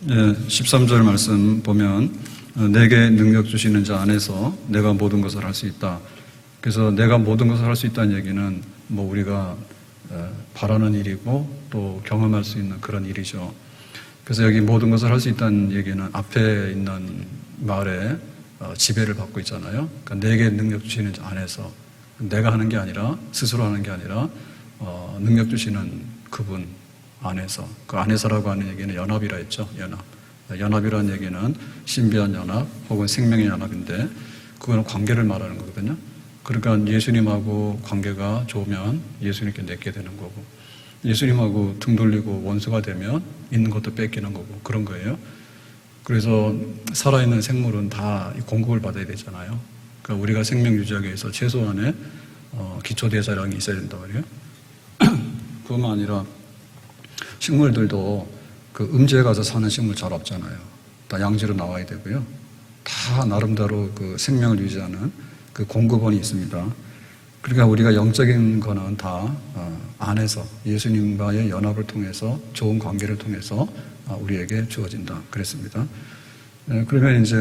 13절 말씀 보면 내게 능력 주시는 자 안에서 내가 모든 것을 할 수 있다. 그래서 내가 모든 것을 할 수 있다는 얘기는 뭐 우리가 바라는 일이고 또 경험할 수 있는 그런 일이죠. 그래서 여기 모든 것을 할 수 있다는 얘기는 앞에 있는 말에 지배를 받고 있잖아요. 그러니까 내게 능력 주시는 자 안에서 내가 하는 게 아니라 스스로 하는 게 아니라 능력 주시는 그분 안에서, 그 안에서라고 하는 얘기는 연합이라 했죠. 연합이라는 얘기는 신비한 연합 혹은 생명의 연합인데 그거는 관계를 말하는 거거든요. 그러니까 예수님하고 관계가 좋으면 예수님께 내게 되는 거고, 예수님하고 등 돌리고 원수가 되면 있는 것도 뺏기는 거고, 그런 거예요. 그래서 살아있는 생물은 다 공급을 받아야 되잖아요. 그러니까 우리가 생명 유지하기 위해서 최소한의 기초대사량이 있어야 된단 말이에요. 그뿐만 아니라 식물들도 그 음지에 가서 사는 식물 잘 없잖아요. 다 양지로 나와야 되고요. 다 나름대로 그 생명을 유지하는 그 공급원이 있습니다. 그러니까 우리가 영적인 거는 다 안에서 예수님과의 연합을 통해서 좋은 관계를 통해서 우리에게 주어진다 그랬습니다. 그러면 이제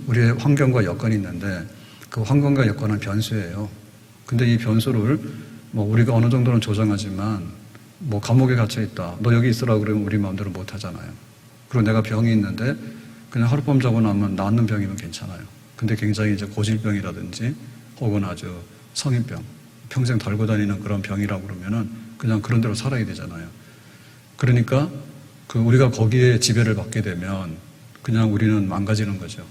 우리의 환경과 여건이 있는데 그 환경과 여건은 변수예요. 근데 이 변수를 뭐 우리가 어느 정도는 조정하지만 뭐 감옥에 갇혀 있다, 너 여기 있으라 그러면 우리 마음대로 못 하잖아요. 그리고 내가 병이 있는데 그냥 하룻밤 자고 나면 낫는 병이면 괜찮아요. 근데 굉장히 이제 고질병이라든지 혹은 아주 성인병, 평생 달고 다니는 그런 병이라고 그러면은 그냥 그런 대로 살아야 되잖아요. 그러니까 그 우리가 거기에 지배를 받게 되면 그냥 우리는 망가지는 거죠.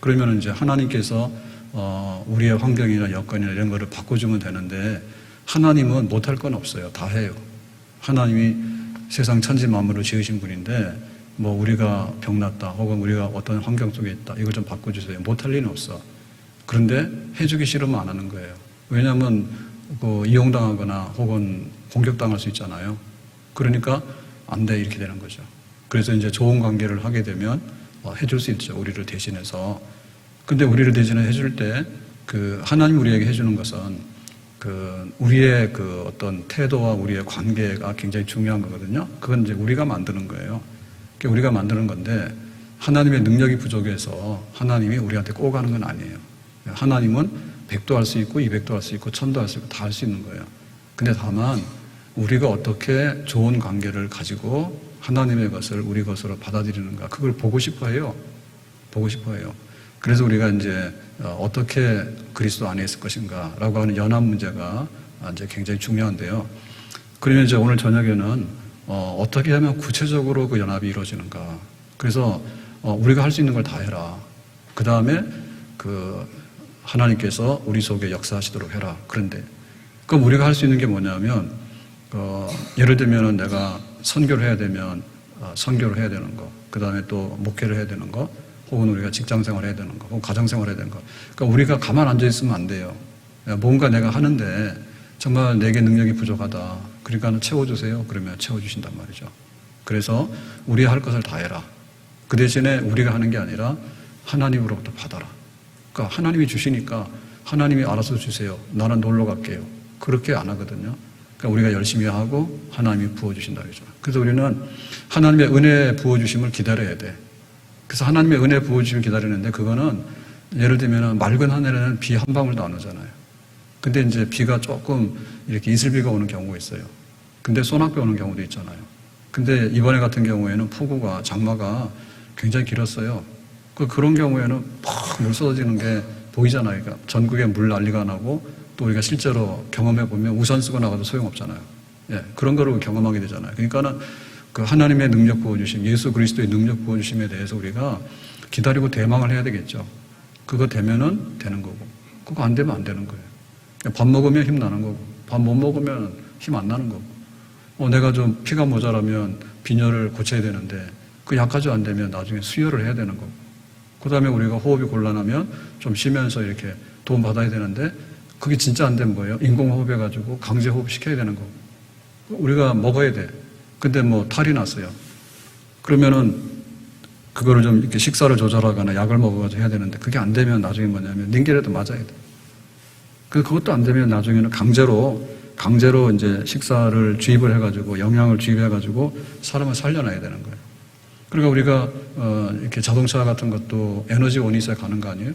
그러면 이제 하나님께서 우리의 환경이나 여건이나 이런 거를 바꿔주면 되는데 하나님은 못할 건 없어요. 다 해요. 하나님이 세상 천지 만물을 지으신 분인데 뭐 우리가 병났다 혹은 우리가 어떤 환경 속에 있다, 이걸 좀 바꿔주세요. 못할 리는 없어. 그런데 해주기 싫으면 안 하는 거예요. 왜냐하면 이용당하거나 혹은 공격당할 수 있잖아요. 그러니까 안 돼, 이렇게 되는 거죠. 그래서 이제 좋은 관계를 하게 되면 해줄 수 있죠. 우리를 대신해서. 근데 우리를 대신해 해줄 때 그 하나님 우리에게 해주는 것은 그 우리의 그 어떤 태도와 우리의 관계가 굉장히 중요한 거거든요. 그건 이제 우리가 만드는 거예요. 우리가 만드는 건데 하나님의 능력이 부족해서 하나님이 우리한테 꼭 하는 건 아니에요. 하나님은 100도 할 수 있고 200도 할 수 있고 1000도 할 수 있고 다 할 수 있는 거예요. 근데 다만 우리가 어떻게 좋은 관계를 가지고 하나님의 것을 우리 것으로 받아들이는가, 그걸 보고 싶어 해요. 보고 싶어 해요. 그래서 우리가 이제 어떻게 그리스도 안에 있을 것인가 라고 하는 연합 문제가 이제 굉장히 중요한데요. 그러면 이제 오늘 저녁에는 어떻게 하면 구체적으로 그 연합이 이루어지는가. 그래서 우리가 할 수 있는 걸 다 해라. 그 다음에 그 하나님께서 우리 속에 역사하시도록 해라. 그런데 그럼 우리가 할 수 있는 게 뭐냐면 예를 들면은 내가 선교를 해야 되면 선교를 해야 되는 거, 그 다음에 또 목회를 해야 되는 거, 혹은 우리가 직장생활 해야 되는 거, 혹은 가정생활 해야 되는 거. 그러니까 우리가 가만 앉아 있으면 안 돼요. 뭔가 내가 하는데 정말 내게 능력이 부족하다, 그러니까 채워주세요. 그러면 채워주신단 말이죠. 그래서 우리 할 것을 다 해라. 그 대신에 우리가 하는 게 아니라 하나님으로부터 받아라. 그러니까 하나님이 주시니까 하나님이 알아서 주세요. 나는 놀러 갈게요. 그렇게 안 하거든요. 그러니까 우리가 열심히 하고 하나님이 부어주신다 그러죠. 그래서 우리는 하나님의 은혜 부어주심을 기다려야 돼. 그래서 하나님의 은혜 부어주심을 기다리는데 그거는 예를 들면 맑은 하늘에는 비 한 방울도 안 오잖아요. 근데 이제 비가 조금 이렇게 이슬비가 오는 경우가 있어요. 근데 소낙비 오는 경우도 있잖아요. 근데 이번에 같은 경우에는 폭우가, 장마가 굉장히 길었어요. 그런 경우에는 팍 물 쏟아지는 게 보이잖아요. 그러니까 전국에 물 난리가 나고 또 우리가 실제로 경험해 보면 우산 쓰고 나가도 소용없잖아요. 예, 그런 거를 경험하게 되잖아요. 그러니까는 그 하나님의 능력 부어주심, 예수 그리스도의 능력 부어주심에 대해서 우리가 기다리고 대망을 해야 되겠죠. 그거 되면은 되는 거고, 그거 안 되면 안 되는 거예요. 밥 먹으면 힘 나는 거고, 밥 못 먹으면 힘 안 나는 거고, 내가 좀 피가 모자라면 빈혈을 고쳐야 되는데 그 약까지 안 되면 나중에 수혈을 해야 되는 거고, 그 다음에 우리가 호흡이 곤란하면 좀 쉬면서 이렇게 도움 받아야 되는데 그게 진짜 안 되면 뭐예요? 인공호흡 해가지고 강제호흡 시켜야 되는 거고, 우리가 먹어야 돼. 근데 뭐 탈이 났어요. 그러면은 그거를 좀 이렇게 식사를 조절하거나 약을 먹어가지고 해야 되는데 그게 안 되면 나중에 뭐냐면 링겔에도 맞아야 돼. 그것도 안 되면 나중에는 강제로 이제 식사를 주입을 해가지고 영양을 주입해가지고 사람을 살려놔야 되는 거예요. 그러니까 우리가 이렇게 자동차 같은 것도 에너지원이 있어야 가는 거 아니에요?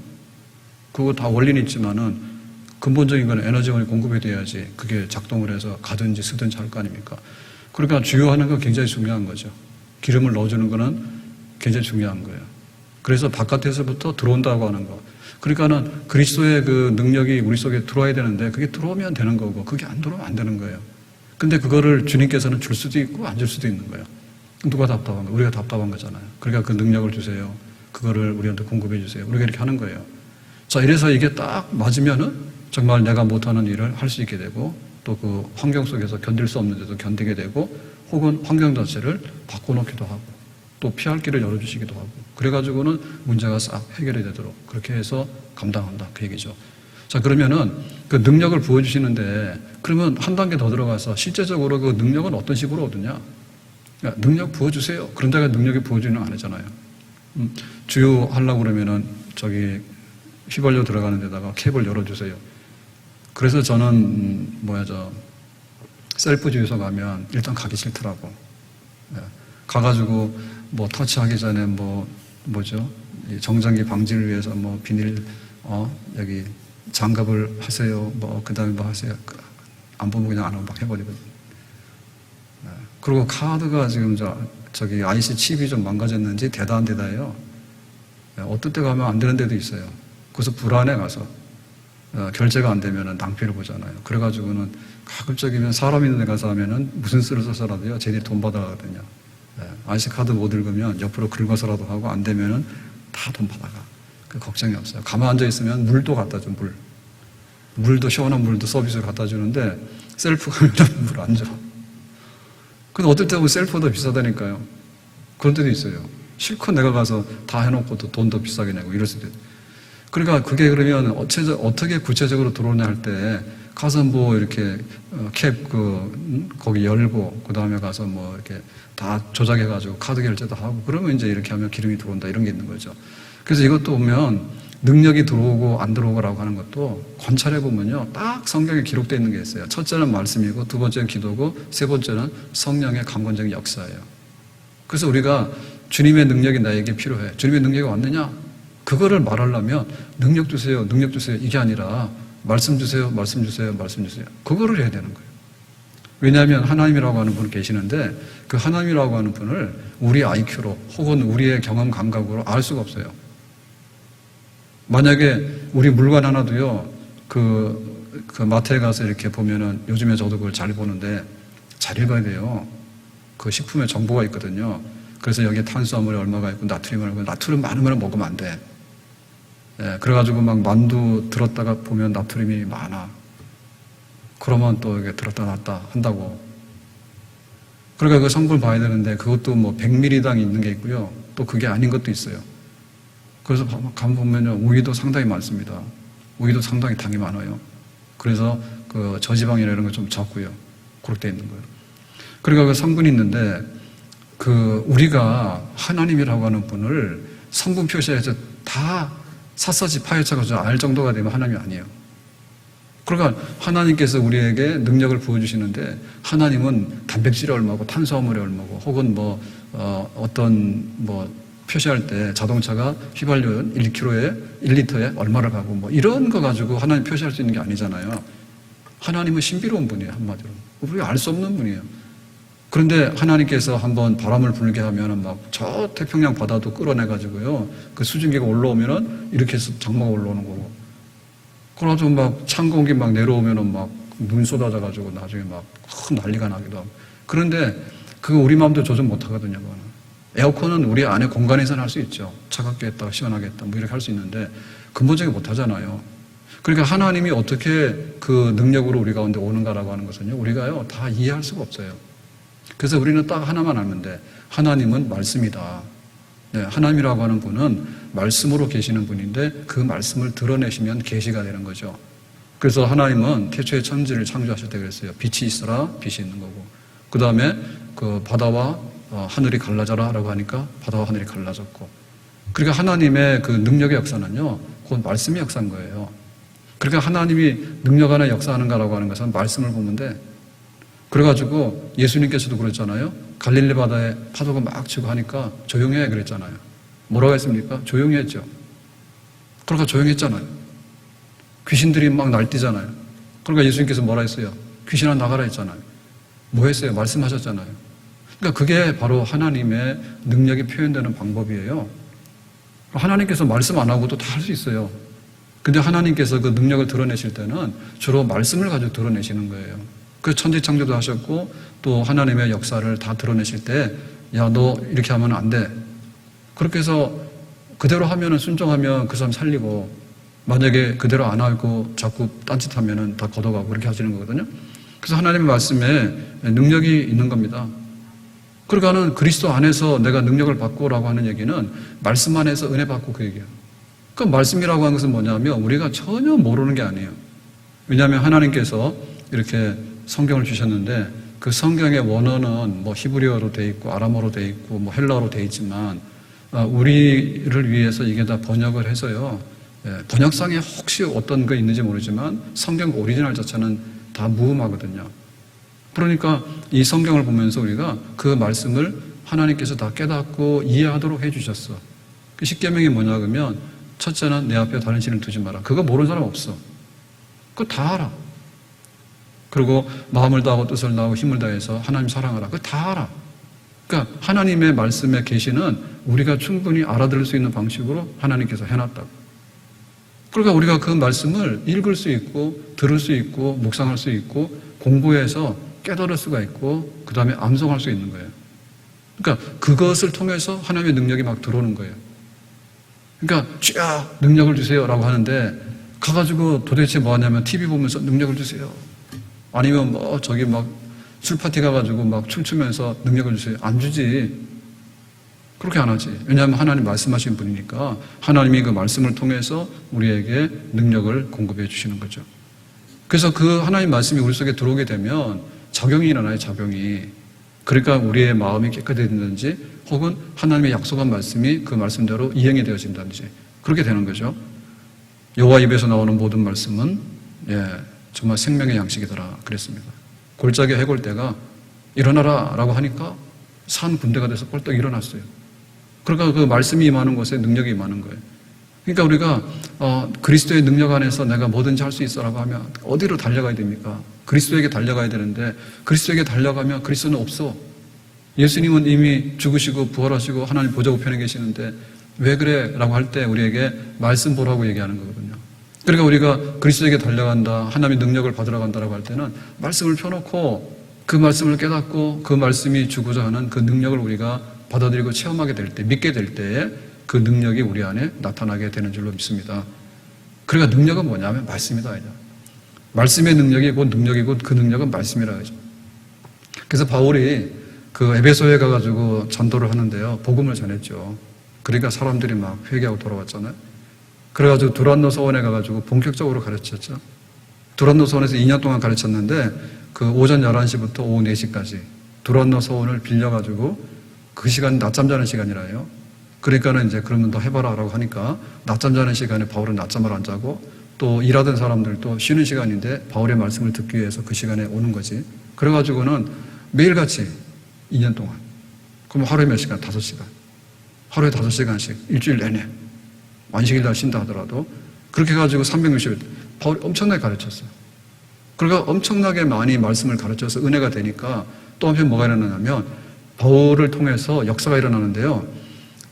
그거 다 원리는 있지만은 근본적인 건 에너지원이 공급이 돼야지 그게 작동을 해서 가든지 쓰든지 할 거 아닙니까? 그러니까 주유하는 건 굉장히 중요한 거죠. 기름을 넣어주는 거는 굉장히 중요한 거예요. 그래서 바깥에서부터 들어온다고 하는 거. 그러니까는 그리스도의 그 능력이 우리 속에 들어와야 되는데 그게 들어오면 되는 거고 그게 안 들어오면 안 되는 거예요. 근데 그거를 주님께서는 줄 수도 있고 안 줄 수도 있는 거예요. 누가 답답한 거예요? 우리가 답답한 거잖아요. 그러니까 그 능력을 주세요. 그거를 우리한테 공급해 주세요. 우리가 이렇게 하는 거예요. 자, 이래서 이게 딱 맞으면은 정말 내가 못하는 일을 할 수 있게 되고 또 그 환경 속에서 견딜 수 없는데도 견디게 되고 혹은 환경 자체를 바꿔놓기도 하고 또 피할 길을 열어주시기도 하고 그래가지고는 문제가 싹 해결이 되도록 그렇게 해서 감당한다. 그 얘기죠. 자, 그러면은 그 능력을 부어주시는데 그러면 한 단계 더 들어가서 실제적으로 그 능력은 어떤 식으로 얻느냐? 능력 부어주세요. 그런다고 능력이 부어주는 건 아니잖아요. 주유하려고 그러면은 저기 휘발유 들어가는 데다가 캡을 열어주세요. 그래서 저는 셀프 주유소 가면 일단 가기 싫더라고. 가가지고 뭐 터치하기 전에 이 정전기 방지를 위해서 비닐 여기 장갑을 하세요. 그다음에 하세요. 안 보면 그냥 안 하고 막 해버리거든요. 그리고 카드가 지금 저기 IC 칩이 좀 망가졌는지 대다 해요. 어떤 때 가면 안 되는 데도 있어요. 그래서 불안해 가서 결제가 안 되면 낭패를 보잖아요. 그래가지고는 가급적이면 사람 있는 데 가서 하면은 무슨 수를 써서라도요, 쟤들이 돈 받아가거든요. IC 카드 못 읽으면 옆으로 긁어서라도 하고 안 되면은 다 돈 받아가. 그 걱정이 없어요. 가만 앉아 있으면 물도 갖다 줘, 물도 시원한 물도 서비스를 갖다 주는데 셀프 가면 물 안 줘. 근데 어떨 때 보면 셀프가 더 비싸다니까요. 그런 때도 있어요. 실컷 내가 가서 다 해놓고 또 돈 더 비싸게 내고 이럴 수도 있어요. 그러니까 그게 그러면 어떻게 구체적으로 들어오냐 할 때 가서 이렇게 캡 거기 열고 그 다음에 가서 이렇게 다 조작해가지고 카드 결제도 하고 그러면 이제 이렇게 하면 기름이 들어온다 이런 게 있는 거죠. 그래서 이것도 보면 능력이 들어오고 안 들어오고라고 하는 것도 관찰해 보면요 딱 성경에 기록되어 있는 게 있어요. 첫째는 말씀이고 두 번째는 기도고 세 번째는 성령의 강권적인 역사예요. 그래서 우리가 주님의 능력이 나에게 필요해. 주님의 능력이 왔느냐? 그거를 말하려면 능력 주세요, 능력 주세요 이게 아니라 말씀 주세요, 말씀 주세요, 말씀 주세요. 그거를 해야 되는 거예요. 왜냐하면 하나님이라고 하는 분이 계시는데 그 하나님이라고 하는 분을 우리 IQ로 혹은 우리의 경험 감각으로 알 수가 없어요. 만약에 우리 물건 하나도요 그 마트에 가서 이렇게 보면은 요즘에 저도 그걸 잘 보는데 잘 읽어야 돼요. 그 식품에 정보가 있거든요. 그래서 여기에 탄수화물이 얼마가 있고 나트륨이 얼마가 있고 나트륨 많으면 먹으면 안 돼. 그래가지고 막 만두 들었다가 보면 나트륨이 많아. 그러면 또 이게 들었다 놨다 한다고. 그러니까 그 성분 봐야 되는데 그것도 100ml당 있는 게 있고요. 또 그게 아닌 것도 있어요. 그래서 가면 보면요. 우유도 상당히 많습니다. 우유도 상당히 당이 많아요. 그래서 그 저지방이나 이런 거 좀 적고요. 그렇게 돼 있는 거예요. 그러니까 그 성분이 있는데 우리가 하나님이라고 하는 분을 성분 표시해서 다 샅샅이 파헤쳐가지고 알 정도가 되면 하나님이 아니에요. 그러니까 하나님께서 우리에게 능력을 부어주시는데 하나님은 단백질이 얼마고 탄수화물이 얼마고 혹은 표시할 때 자동차가 휘발유 1리터에 얼마를 가고 이런 거 가지고 하나님 표시할 수 있는 게 아니잖아요. 하나님은 신비로운 분이에요. 한마디로. 우리가 알 수 없는 분이에요. 그런데 하나님께서 한번 바람을 불게 하면은 저 태평양 바다도 끌어내가지고요. 그 수증기가 올라오면은 이렇게 해서 장마가 올라오는 거고. 그래가지고 찬 공기 내려오면은 눈 쏟아져가지고 나중에 큰 난리가 나기도 하고. 그런데 그거 우리 마음도 조절 못 하거든요. 그거는. 에어컨은 우리 안에 공간에서는 할 수 있죠. 차갑게 했다, 시원하게 했다, 이렇게 할 수 있는데 근본적으로 못 하잖아요. 그러니까 하나님이 어떻게 그 능력으로 우리 가운데 오는가라고 하는 것은요. 우리가요, 다 이해할 수가 없어요. 그래서 우리는 딱 하나만 알면 돼. 하나님은 말씀이다. 네, 하나님이라고 하는 분은 말씀으로 계시는 분인데 그 말씀을 드러내시면 계시가 되는 거죠. 그래서 하나님은 태초에 천지를 창조하실 때 그랬어요. 빛이 있어라, 빛이 있는 거고. 그 다음에 그 바다와 하늘이 갈라져라 라고 하니까 바다와 하늘이 갈라졌고. 그러니까 하나님의 그 능력의 역사는요, 곧 말씀의 역사인 거예요. 그러니까 하나님이 능력 안에 역사하는가라고 하는 것은 말씀을 보면 돼. 그래가지고 예수님께서도 그랬잖아요. 갈릴리 바다에 파도가 막 치고 하니까 조용해 그랬잖아요. 뭐라고 했습니까? 조용히 했죠. 그러니까 조용했잖아요. 귀신들이 막 날뛰잖아요. 그러니까 예수님께서 뭐라 했어요? 귀신아 나가라 했잖아요. 뭐 했어요? 말씀하셨잖아요. 그러니까 그게 바로 하나님의 능력이 표현되는 방법이에요. 하나님께서 말씀 안 하고도 다 할 수 있어요. 근데 하나님께서 그 능력을 드러내실 때는 주로 말씀을 가지고 드러내시는 거예요. 그 천지창조도 하셨고 또 하나님의 역사를 다 드러내실 때 야, 너 이렇게 하면 안 돼. 그렇게 해서 그대로 하면은 순종하면 그 사람 살리고 만약에 그대로 안 하고 자꾸 딴짓하면은 다 걷어가고 그렇게 하시는 거거든요. 그래서 하나님의 말씀에 능력이 있는 겁니다. 그러니까는 그리스도 안에서 내가 능력을 받고라고 하는 얘기는 말씀 안에서 은혜 받고 그 얘기예요. 그 말씀이라고 하는 것은 뭐냐면 우리가 전혀 모르는 게 아니에요. 왜냐하면 하나님께서 이렇게 성경을 주셨는데 그 성경의 원어는 뭐 히브리어로 돼 있고 아람어로 돼 있고 뭐 헬라어로 돼 있지만 우리를 위해서 이게 다 번역을 해서요. 번역상에 혹시 어떤 거 있는지 모르지만 성경 오리지널 자체는 다 무음하거든요. 그러니까 이 성경을 보면서 우리가 그 말씀을 하나님께서 다 깨닫고 이해하도록 해주셨어. 그 십계명이 뭐냐 그러면 첫째는 내 앞에 다른 신을 두지 마라. 그거 모르는 사람 없어. 그거 다 알아. 그리고 마음을 다하고 뜻을 다하고 힘을 다해서 하나님 사랑하라. 그거 다 알아. 그러니까 하나님의 말씀의 계시는 우리가 충분히 알아들을 수 있는 방식으로 하나님께서 해놨다고. 그러니까 우리가 그 말씀을 읽을 수 있고 들을 수 있고 묵상할 수 있고 공부해서 깨달을 수가 있고 그 다음에 암송할 수 있는 거예요. 그러니까 그것을 통해서 하나님의 능력이 막 들어오는 거예요. 그러니까 주야 능력을 주세요 라고 하는데 가가지고 도대체 뭐 하냐면 TV 보면서 능력을 주세요. 아니면 뭐 저기 막 술파티 가가지고 막 춤추면서 능력을 주세요. 안 주지. 그렇게 안 하지. 왜냐하면 하나님 말씀하신 분이니까 하나님이 그 말씀을 통해서 우리에게 능력을 공급해 주시는 거죠. 그래서 그 하나님 말씀이 우리 속에 들어오게 되면 작용이 일어나요. 작용이. 그러니까 우리의 마음이 깨끗해진다든지 혹은 하나님의 약속한 말씀이 그 말씀대로 이행이 되어진다든지 그렇게 되는 거죠. 여호와 입에서 나오는 모든 말씀은 정말 생명의 양식이더라 그랬습니다. 골짜기 해골대가 일어나라 라고 하니까 산 군대가 돼서 벌떡 일어났어요. 그러니까 그 말씀이 임하는 곳에 능력이 임하는 거예요. 그러니까 우리가 그리스도의 능력 안에서 내가 뭐든지 할 수 있어라고 하면 어디로 달려가야 됩니까? 그리스도에게 달려가야 되는데 그리스도에게 달려가면 그리스도는 없어. 예수님은 이미 죽으시고 부활하시고 하나님 보좌 우편에 계시는데 왜 그래? 라고 할 때 우리에게 말씀 보라고 얘기하는 거거든요. 그러니까 우리가 그리스도에게 달려간다, 하나님의 능력을 받으러 간다라고 할 때는 말씀을 펴놓고 그 말씀을 깨닫고 그 말씀이 주고자 하는 그 능력을 우리가 받아들이고 체험하게 될 때, 믿게 될 때에 그 능력이 우리 안에 나타나게 되는 줄로 믿습니다. 그러니까 능력은 뭐냐면 말씀이다. 말씀의 능력이 곧 능력이고 그 능력은 말씀이라 하죠. 그래서 바울이 그 에베소에 가가지고 전도를 하는데요. 복음을 전했죠. 그러니까 사람들이 막 회개하고 돌아왔잖아요. 그래가지고 두란노 서원에 가가지고 본격적으로 가르쳤죠. 두란노 서원에서 2년 동안 가르쳤는데 그 오전 11시부터 오후 4시까지 두란노 서원을 빌려가지고 그 시간 낮잠 자는 시간이라요. 그러니까는 이제 그러면 너 해봐라 라고 하니까 낮잠 자는 시간에 바울은 낮잠을 안 자고 또 일하던 사람들도 쉬는 시간인데 바울의 말씀을 듣기 위해서 그 시간에 오는 거지. 그래가지고는 매일같이 2년 동안. 그럼 하루에 몇 시간? 5시간. 하루에 5시간씩 일주일 내내. 안식일 날 쉰다 하더라도 그렇게 해가지고 360일 바울이 엄청나게 가르쳤어요. 그러니까 엄청나게 많이 말씀을 가르쳐서 은혜가 되니까 또 한편 뭐가 일어나냐면 바울을 통해서 역사가 일어나는데요.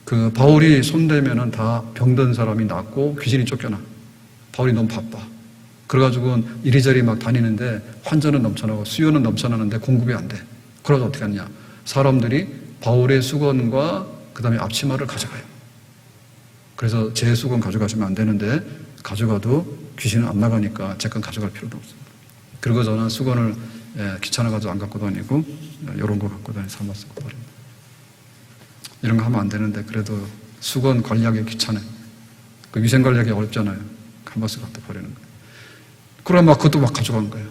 그 바울이 손대면은 다 병든 사람이 낫고 귀신이 쫓겨나. 바울이 너무 바빠. 그래가지고 이리저리 막 다니는데 환전은 넘쳐나고 수요는 넘쳐나는데 공급이 안 돼. 그래서 어떻게 하냐? 사람들이 바울의 수건과 그 다음에 앞치마를 가져가요. 그래서 제 수건 가져가시면 안 되는데 가져가도 귀신은 안 나가니까 제 건 가져갈 필요도 없습니다. 그리고 저는 수건을 귀찮아가지고 안 갖고 다니고 이런 거 갖고 다니서 한번 쓰고 버립니다. 이런 거 하면 안 되는데 그래도 수건 관리하기 귀찮아요. 그 위생 관리하기 어렵잖아요. 한번 쓰고 갖다 버리는 거예요. 그럼 막 그것도 막 가져간 거예요.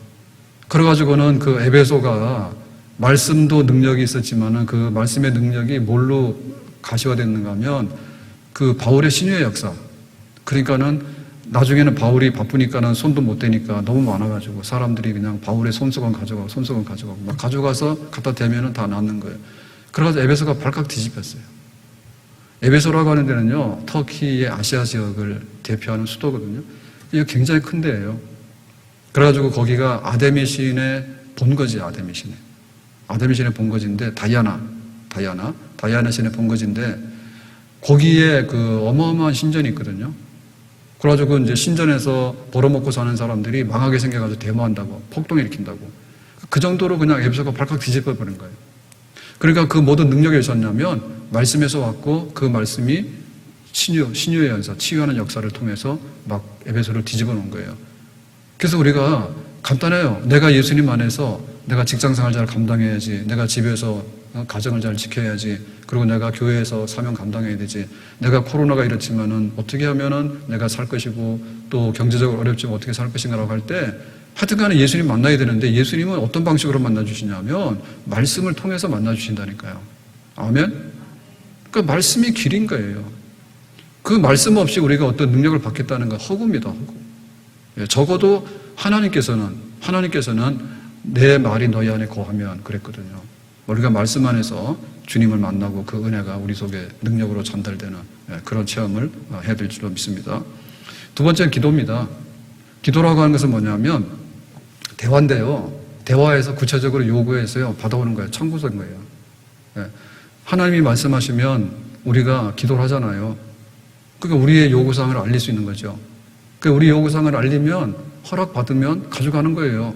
그래가지고는 그 에베소가 말씀도 능력이 있었지만은 그 말씀의 능력이 뭘로 가시화됐는가 하면 그 바울의 신유의 역사. 그러니까는 나중에는 바울이 바쁘니까는 손도 못 대니까 너무 많아가지고 사람들이 그냥 바울의 손수건 가져가고 막 가져가서 갖다 대면은 다 낫는 거예요. 그래가지고 에베소가 발칵 뒤집혔어요. 에베소라고 하는 데는요, 터키의 아시아 지역을 대표하는 수도거든요. 이거 굉장히 큰 데예요. 그래가지고 거기가 아데미신의 본거지, 아데미신의 본거지인데, 다이아나 신의 본거지인데, 거기에 그 어마어마한 신전이 있거든요. 그래가지고 이제 신전에서 벌어먹고 사는 사람들이 망하게 생겨가지고 데모한다고, 폭동 일으킨다고. 그 정도로 그냥 에베소가 발칵 뒤집어 버린 거예요. 그러니까 그 모든 능력이 있었냐면, 말씀에서 왔고, 그 말씀이 신유의 연사, 치유하는 역사를 통해서 막 에베소를 뒤집어 놓은 거예요. 그래서 우리가 간단해요. 내가 예수님 안에서 내가 직장생활 잘 감당해야지, 내가 집에서 가정을 잘 지켜야지, 그리고 내가 교회에서 사명 감당해야 되지, 내가 코로나가 이렇지만은 어떻게 하면은 내가 살 것이고, 또 경제적으로 어렵지만 어떻게 살 것인가라고 할 때, 하여튼 간에 예수님 만나야 되는데, 예수님은 어떤 방식으로 만나주시냐면, 말씀을 통해서 만나주신다니까요. 아멘? 그 말씀이 길인 거예요. 그 말씀 없이 우리가 어떤 능력을 받겠다는 건 허구입니다, 허구. 적어도 하나님께서는 내 말이 너희 안에 거하면 그랬거든요. 우리가 말씀 안에서 주님을 만나고 그 은혜가 우리 속에 능력으로 전달되는 그런 체험을 해야 될 줄로 믿습니다. 두 번째는 기도입니다. 기도라고 하는 것은 뭐냐면 대화인데요. 대화에서 구체적으로 요구해서요 받아오는 거예요. 청구서인 거예요. 하나님이 말씀하시면 우리가 기도를 하잖아요. 그러니까 우리의 요구사항을 알릴 수 있는 거죠. 그러니까 우리 요구사항을 알리면 허락받으면 가져가는 거예요.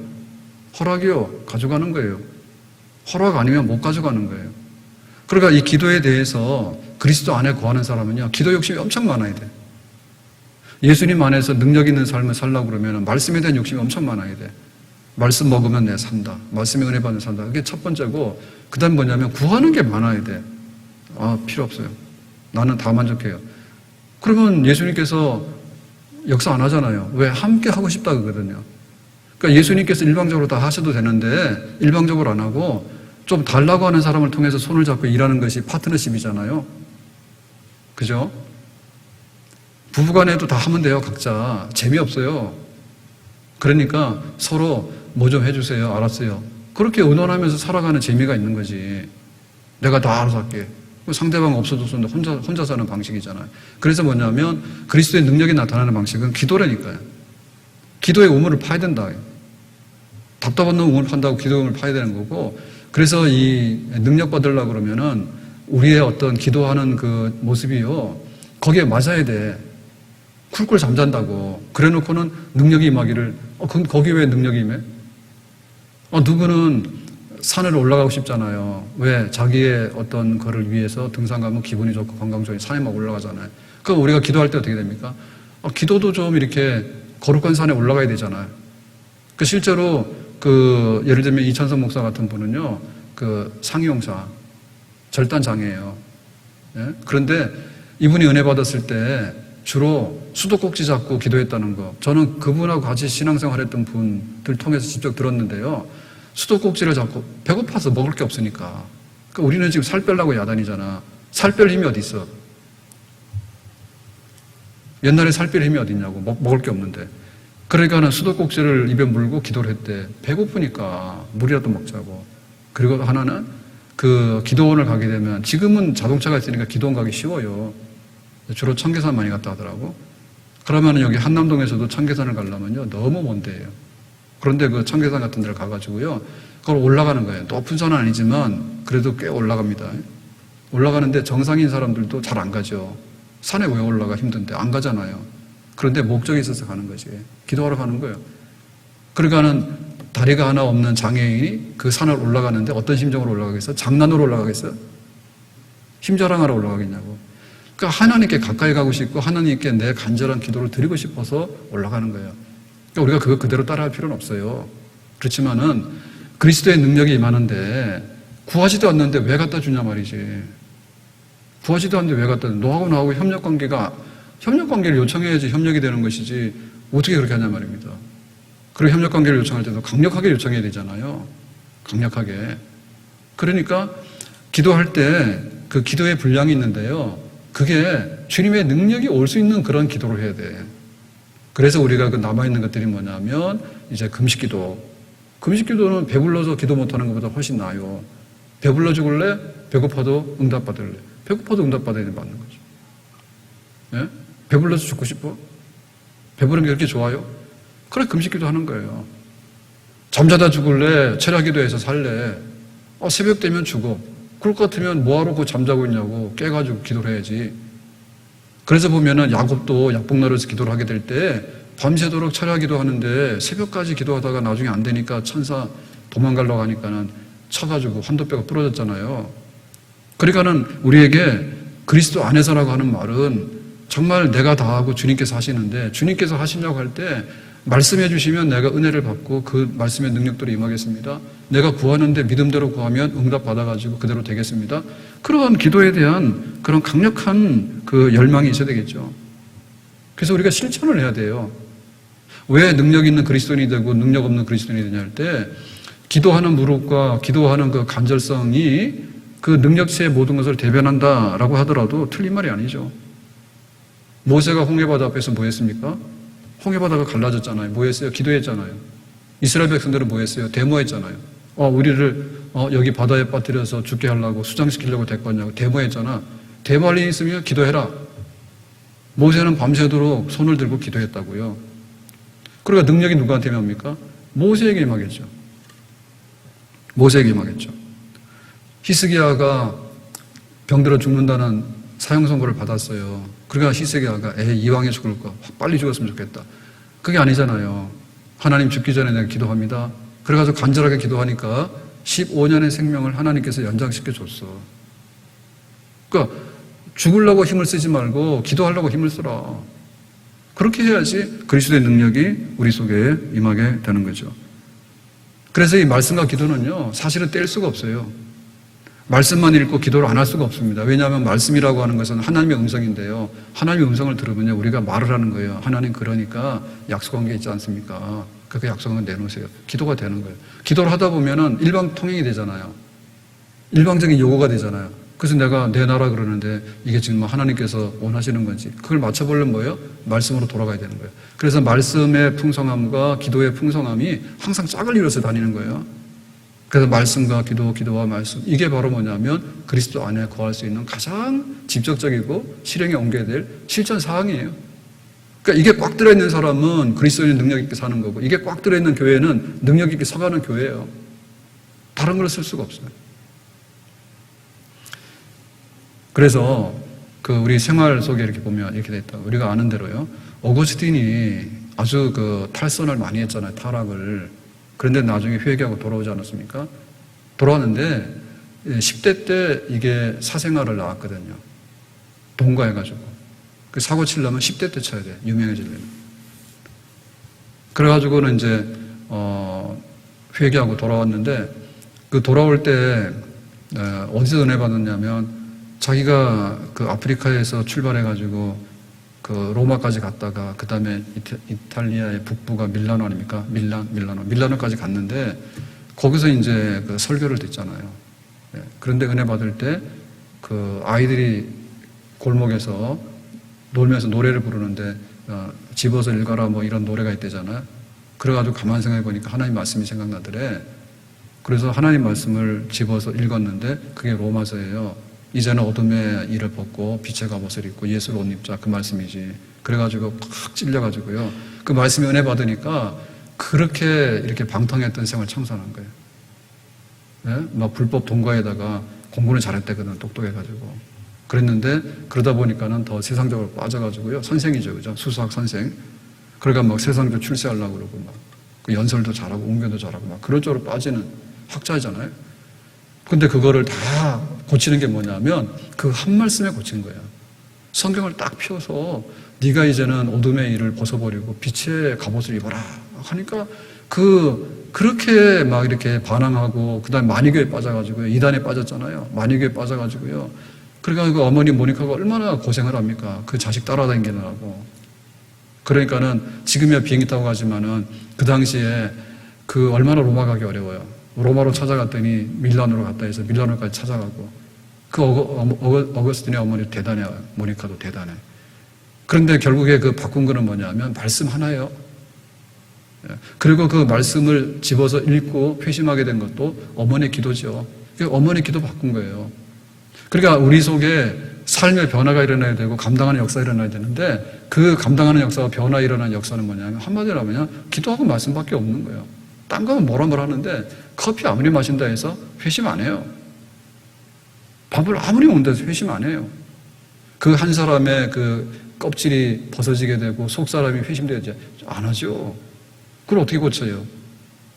허락이요, 가져가는 거예요. 허락 아니면 못 가져가는 거예요. 그러니까 이 기도에 대해서 그리스도 안에 거하는 사람은요, 기도 욕심이 엄청 많아야 돼. 예수님 안에서 능력 있는 삶을 살려고 그러면 말씀에 대한 욕심이 엄청 많아야 돼. 말씀 먹으면 내 산다. 말씀에 은혜 받으면 산다. 그게 첫 번째고, 그 다음 뭐냐면 구하는 게 많아야 돼. 필요 없어요. 나는 다 만족해요. 그러면 예수님께서 역사 안 하잖아요. 왜? 함께 하고 싶다 그러거든요. 그러니까 예수님께서 일방적으로 다 하셔도 되는데 일방적으로 안 하고 좀 달라고 하는 사람을 통해서 손을 잡고 일하는 것이 파트너십이잖아요. 그죠? 부부간에도 다 하면 돼요. 각자. 재미없어요. 그러니까 서로 뭐 좀 해주세요. 알았어요. 그렇게 의논하면서 살아가는 재미가 있는 거지. 내가 다 알아서 할게. 상대방 없어졌는데 혼자 사는 방식이잖아요. 그래서 뭐냐면 그리스도의 능력이 나타나는 방식은 기도라니까요. 기도의 우물을 파야 된다. 답답한 우물을 판다고 기도의 우물을 파야 되는 거고, 그래서 이 능력 받으려고 그러면은 우리의 어떤 기도하는 그 모습이요, 거기에 맞아야 돼. 쿨쿨 잠잔다고. 그래 놓고는 능력이 임하기를, 그럼 거기 왜 능력이 임해? 누구는 산을 올라가고 싶잖아요. 왜? 자기의 어떤 거를 위해서 등산 가면 기분이 좋고 건강 좋으니 산에 막 올라가잖아요. 그럼 우리가 기도할 때 어떻게 됩니까? 기도도 좀 이렇게 거룩한 산에 올라가야 되잖아요. 실제로 예를 들면 이찬성 목사 같은 분은요, 상이용사, 절단장애예요. 예? 그런데 이분이 은혜 받았을 때 주로 수도꼭지 잡고 기도했다는 거. 저는 그분하고 같이 신앙생활 했던 분들 통해서 직접 들었는데요. 수도꼭지를 잡고 배고파서 먹을 게 없으니까. 그러니까 우리는 지금 살 빼려고 야단이잖아. 살 뺄 힘이 어디 있어? 옛날에 살 뺄 힘이 어디 있냐고. 먹을 게 없는데. 그러니까는 수도꼭지를 입에 물고 기도를 했대. 배고프니까 물이라도 먹자고. 그리고 하나는 기도원을 가게 되면, 지금은 자동차가 있으니까 기도원 가기 쉬워요. 주로 청계산 많이 갔다 하더라고. 그러면은 여기 한남동에서도 청계산을 가려면요, 너무 먼 데예요. 그런데 그 청계산 같은 데를 가가지고요, 그걸 올라가는 거예요. 높은 산은 아니지만 그래도 꽤 올라갑니다. 올라가는데 정상인 사람들도 잘 안 가죠. 산에 왜 올라가? 힘든데. 안 가잖아요. 그런데 목적이 있어서 가는 거지. 기도하러 가는 거예요. 그러니까는 다리가 하나 없는 장애인이 그 산을 올라가는데 어떤 심정으로 올라가겠어? 장난으로 올라가겠어요? 힘자랑하러 올라가겠냐고. 그러니까 하나님께 가까이 가고 싶고 하나님께 내 간절한 기도를 드리고 싶어서 올라가는 거예요. 그러니까 우리가 그거 그대로 따라할 필요는 없어요. 그렇지만은 그리스도의 능력이 임하는데 구하지도 않는데 왜 갖다 주냐 말이지. 구하지도 않는데 왜 갖다 줘. 너하고 나하고 협력관계를 요청해야지 협력이 되는 것이지 어떻게 그렇게 하냐 말입니다. 그리고 협력관계를 요청할 때도 강력하게 요청해야 되잖아요. 강력하게. 그러니까 기도할 때 그 기도의 분량이 있는데요. 그게 주님의 능력이 올 수 있는 그런 기도를 해야 돼. 그래서 우리가 남아있는 것들이 뭐냐면 이제 금식기도. 금식기도는 배불러서 기도 못하는 것보다 훨씬 나아요. 배불러 죽을래? 배고파도 응답받을래? 배고파도 응답받아야 맞는 거죠. 예? 배불러서 죽고 싶어? 배부른 게 그렇게 좋아요? 그래, 금식기도 하는 거예요. 잠자다 죽을래? 철야기도해서 살래? 새벽 되면 죽어. 그럴 것 같으면 뭐하러 그 잠자고 있냐고 깨가지고 기도를 해야지. 그래서 보면은 야곱도 약복나루에서 기도를 하게 될 때 밤새도록 철야기도 하는데 새벽까지 기도하다가 나중에 안 되니까 천사 도망가려고 하니까는 쳐가지고 환도뼈가 부러졌잖아요. 그러니까는 우리에게 그리스도 안에서라고 하는 말은 정말 내가 다 하고 주님께서 하시는데, 주님께서 하시냐고 할 때 말씀해 주시면 내가 은혜를 받고 그 말씀의 능력대로 임하겠습니다. 내가 구하는데 믿음대로 구하면 응답 받아가지고 그대로 되겠습니다. 그러한 기도에 대한 그런 강력한 그 열망이 있어야 되겠죠. 그래서 우리가 실천을 해야 돼요. 왜 능력 있는 그리스도인이 되고 능력 없는 그리스도인이 되냐 할 때, 기도하는 무릎과 기도하는 그 간절성이 그 능력체의 모든 것을 대변한다라고 하더라도 틀린 말이 아니죠. 모세가 홍해바다 앞에서 뭐 했습니까? 홍해바다가 갈라졌잖아요. 뭐 했어요? 기도했잖아요. 이스라엘 백성들은 뭐 했어요? 데모했잖아요. 우리를 여기 바다에 빠뜨려서 죽게 하려고 수장시키려고 데리고 데모했잖아. 데모할 일이 있으면 기도해라. 모세는 밤새도록 손을 들고 기도했다고요. 그러니까 능력이 누구한테 임합니까? 모세에게 임하겠죠. 모세에게 임하겠죠. 히스기야가 병들어 죽는다는 사형 선고를 받았어요. 그러니까 히스기야가 이왕에 죽을 거 빨리 죽었으면 좋겠다. 그게 아니잖아요. 하나님 죽기 전에 내가 기도합니다. 그래가지고 간절하게 기도하니까 15년의 생명을 하나님께서 연장시켜 줬어. 그러니까 죽으려고 힘을 쓰지 말고 기도하려고 힘을 쓰라. 그렇게 해야지 그리스도의 능력이 우리 속에 임하게 되는 거죠. 그래서 이 말씀과 기도는요, 사실은 뗄 수가 없어요. 말씀만 읽고 기도를 안 할 수가 없습니다. 왜냐하면 말씀이라고 하는 것은 하나님의 음성인데요. 하나님의 음성을 들으면요, 우리가 말을 하는 거예요. 하나님 그러니까 약속한 게 있지 않습니까? 그 약속은 내놓으세요. 기도가 되는 거예요. 기도를 하다 보면은 일방통행이 되잖아요. 일방적인 요구가 되잖아요. 그래서 내가 내 나라 그러는데 이게 지금 하나님께서 원하시는 건지 그걸 맞춰보려면 뭐예요? 말씀으로 돌아가야 되는 거예요. 그래서 말씀의 풍성함과 기도의 풍성함이 항상 짝을 이뤄서 다니는 거예요. 그래서 말씀과 기도와 말씀, 이게 바로 뭐냐면 그리스도 안에 거할 수 있는 가장 직접적이고 실행에 옮겨야 될 실천 사항이에요. 그러니까 이게 꽉 들어있는 사람은 그리스도인 능력 있게 사는 거고, 이게 꽉 들어있는 교회는 능력 있게 서가는 교회예요. 다른 걸 쓸 수가 없어요. 그래서 그 우리 생활 속에 이렇게 보면 이렇게 돼 있다. 우리가 아는 대로요. 어거스틴이 아주 그 탈선을 많이 했잖아요. 타락을. 그런데 나중에 회개하고 돌아오지 않았습니까? 돌아왔는데 10대 때 이게 사생활을 나왔거든요. 동거해가지고. 그 사고 치려면 10대 때 쳐야 돼. 유명해지려면. 그래가지고는 이제 회개하고 돌아왔는데, 그 돌아올 때 어디서 은혜 받았냐면, 자기가 그 아프리카에서 출발해가지고 그 로마까지 갔다가 그 다음에 이탈리아의 북부가 밀라노 아닙니까? 밀라노까지 갔는데 거기서 이제 그 설교를 듣잖아요. 그런데 은혜 받을 때 그 아이들이 골목에서 놀면서 노래를 부르는데 집어서 읽어라 뭐 이런 노래가 있대잖아요. 그래가지고 가만 생각해 보니까 하나님 말씀이 생각나더래. 그래서 하나님 말씀을 집어서 읽었는데 그게 로마서예요. 이제는 어둠의 일을 벗고 빛의 갑옷을 입고 예수를 옷 입자, 그 말씀이지. 그래가지고 팍 찔려가지고요. 그 말씀에 은혜 받으니까 그렇게 이렇게 방탕했던 생활을 청산한 거예요. 네? 막 불법 동거에다가 공부를 잘했대거든, 똑똑해가지고. 그랬는데 그러다 보니까는 더 세상적으로 빠져가지고요. 선생이죠, 그죠? 수수학 선생. 그러니까 막 세상도 출세하려고 그러고 막 그 연설도 잘하고 웅변도 잘하고 막 그런 쪽으로 빠지는 학자잖아요. 근데 그거를 다 고치는 게 뭐냐면 그 한 말씀에 고친 거예요. 성경을 딱 펴서 네가 이제는 어둠의 일을 벗어버리고 빛의 갑옷을 입어라 하니까 그렇게 막 이렇게 반항하고 그다음에 마니교에 빠져가지고요. 이단에 빠졌잖아요. 마니교에 빠져가지고요. 그러니까 그 어머니 모니카가 얼마나 고생을 합니까? 그 자식 따라다니느라고. 그러니까는 지금이야 비행기 타고 가지만은 그 당시에 그 얼마나 로마 가기 어려워요. 로마로 찾아갔더니 밀라노로 갔다 해서 밀라노까지 찾아가고, 그 어거스틴의 어머니 대단해요. 모니카도 대단해. 그런데 결국에 그 바꾼 거는 뭐냐면 말씀 하나예요. 그리고 그 말씀을 집어서 읽고 회심하게 된 것도 어머니의 기도죠. 어머니 기도 바꾼 거예요. 그러니까 우리 속에 삶의 변화가 일어나야 되고 감당하는 역사가 일어나야 되는데 그 감당하는 역사와 변화 일어나는 역사는 뭐냐면 한마디로 하면 기도하고 말씀밖에 없는 거예요. 딴 거는 뭐라 하는데 커피 아무리 마신다 해서 회심 안 해요. 밥을 아무리 먹는다 해서 회심 안 해요. 그 한 사람의 그 껍질이 벗어지게 되고 속 사람이 회심되지 안 하죠. 그걸 어떻게 고쳐요?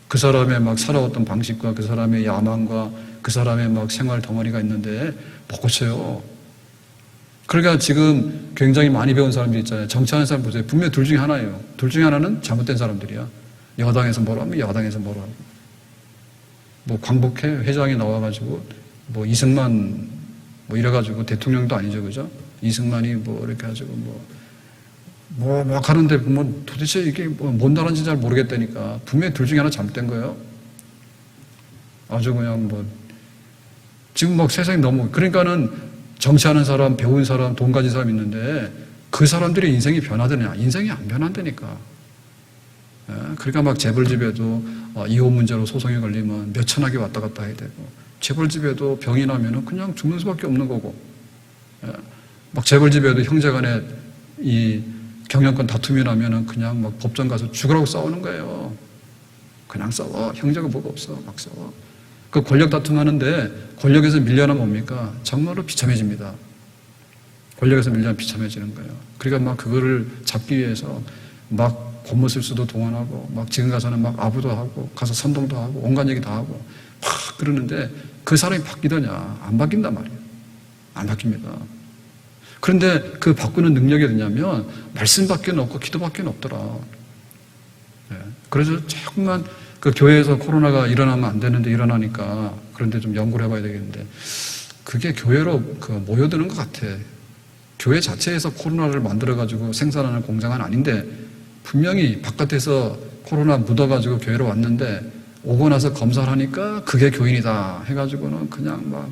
그 사람의 막 살아왔던 방식과 그 사람의 야망과 그 사람의 막 생활 덩어리가 있는데 못 고쳐요. 그러니까 지금 굉장히 많이 배운 사람들 있잖아요. 정치하는 사람 보세요. 분명히 둘 중에 하나예요. 둘 중에 하나는 잘못된 사람들이야. 여당에서 뭐라 하면 여당에서 뭐라 하고. 뭐 광복회 회장이 나와가지고 뭐 이승만 뭐 이래가지고 대통령도 아니죠. 그죠? 이승만이 뭐 이렇게 해가지고 뭐 막 하는데 보면 도대체 이게 뭔 나라인지 잘 모르겠다니까. 분명히 둘 중에 하나 잘못된 거예요. 아주 그냥 뭐 지금 막 세상이 너무 그러니까는 정치하는 사람, 배운 사람, 돈 가진 사람 있는데 그 사람들의 인생이 변하더냐? 인생이 안 변한다니까. 그러니까 막 재벌집에도 이혼 문제로 소송이 걸리면 몇 천억이 왔다 갔다 해야 되고 재벌집에도 병이 나면은 그냥 죽는 수밖에 없는 거고 막 재벌집에도 형제간에 이 경영권 다툼이 나면은 그냥 막 법정 가서 죽으라고 싸우는 거예요. 그냥 싸워. 형제가 뭐가 없어. 막 싸워. 그 권력 다툼하는데 권력에서 밀려나면 뭡니까? 정말로 비참해집니다. 권력에서 밀려나면 비참해지는 거예요. 그러니까 막 그거를 잡기 위해서 막 권모술수도 동원하고 막 지금 가서는 막 아부도 하고 가서 선동도 하고 온갖 얘기 다 하고 막 그러는데 그 사람이 바뀌더냐? 안 바뀐단 말이에요. 안 바뀝니다. 그런데 그 바꾸는 능력이 어디냐면 말씀밖에 없고 기도밖에 없더라. 그래서 조금만 그 교회에서 코로나가 일어나면 안 되는데 일어나니까 그런데 좀 연구를 해봐야 되겠는데 그게 교회로 그 모여드는 것 같아. 교회 자체에서 코로나를 만들어가지고 생산하는 공장은 아닌데 분명히 바깥에서 코로나 묻어가지고 교회로 왔는데 오고 나서 검사를 하니까 그게 교인이다 해가지고는 그냥 막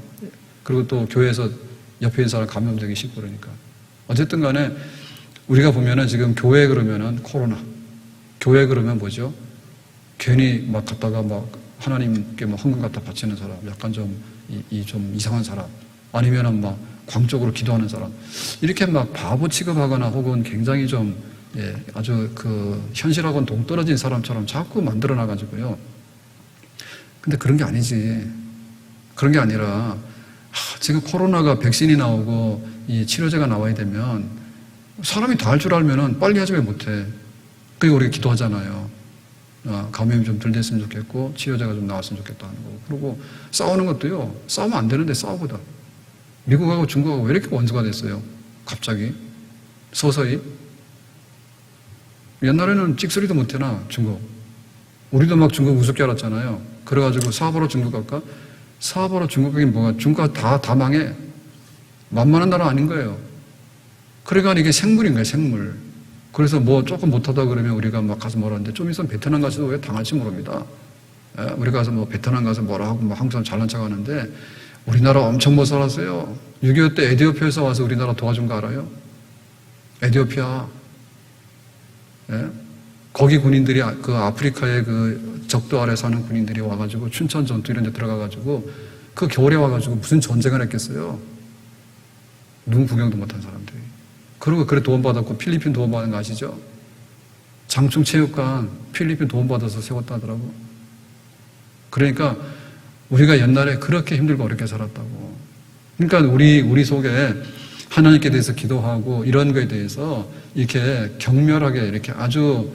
그리고 또 교회에서 옆에 있는 사람 감염되기 쉽고 그러니까 어쨌든 간에 우리가 보면은 지금 교회 그러면은 코로나 교회 그러면 뭐죠? 괜히 막 갔다가 막 하나님께 막 헌금 갖다 바치는 사람 약간 좀 이상한 사람 아니면은 막 광적으로 기도하는 사람 이렇게 막 바보 취급하거나 혹은 굉장히 좀 아주 그 현실하고는 동떨어진 사람처럼 자꾸 만들어 놔가지고요. 근데 그런 게 아니지. 그런 게 아니라 지금 코로나가 백신이 나오고 이 치료제가 나와야 되면 사람이 다 할 줄 알면은 빨리 하지 왜 못해. 그리고 우리가 기도하잖아요. 감염이 좀 덜 됐으면 좋겠고 치료제가 좀 나왔으면 좋겠다 하는 거고. 그리고 싸우는 것도요. 싸우면 안 되는데 싸우거든. 미국하고 중국하고 왜 이렇게 원수가 됐어요? 갑자기 서서히. 옛날에는 찍소리도 못해나 중국. 우리도 막 중국 우습게 알았잖아요. 그래가지고 사업하러 중국 갈까? 사업하러 중국 가긴 뭐가 중국가 다 망해. 만만한 나라 아닌 거예요. 그러니까 이게 생물인 거예요, 생물. 그래서 뭐 조금 못하다 그러면 우리가 막 가서 뭐라 하는데 좀 있으면 베트남 가서도 왜 당할지 모릅니다. 우리가 가서 뭐 베트남 가서 뭐라 하고 막 한국 사람 잘난 척 하는데 우리나라 엄청 못 살았어요. 6.25 때 에티오피아에서 와서 우리나라 도와준 거 알아요? 에티오피아. 거기 군인들이 그 아프리카의 그 적도 아래 사는 군인들이 와가지고 춘천 전투 이런 데 들어가가지고 그 겨울에 와가지고 무슨 전쟁을 했겠어요? 눈 구경도 못한 사람들이. 그리고 그래 도움받았고 필리핀 도움받은 거 아시죠? 장충체육관 필리핀 도움받아서 세웠다 하더라고. 그러니까 우리가 옛날에 그렇게 힘들고 어렵게 살았다고. 그러니까 우리 속에 하나님께 대해서 기도하고 이런 거에 대해서 이렇게 격렬하게 이렇게 아주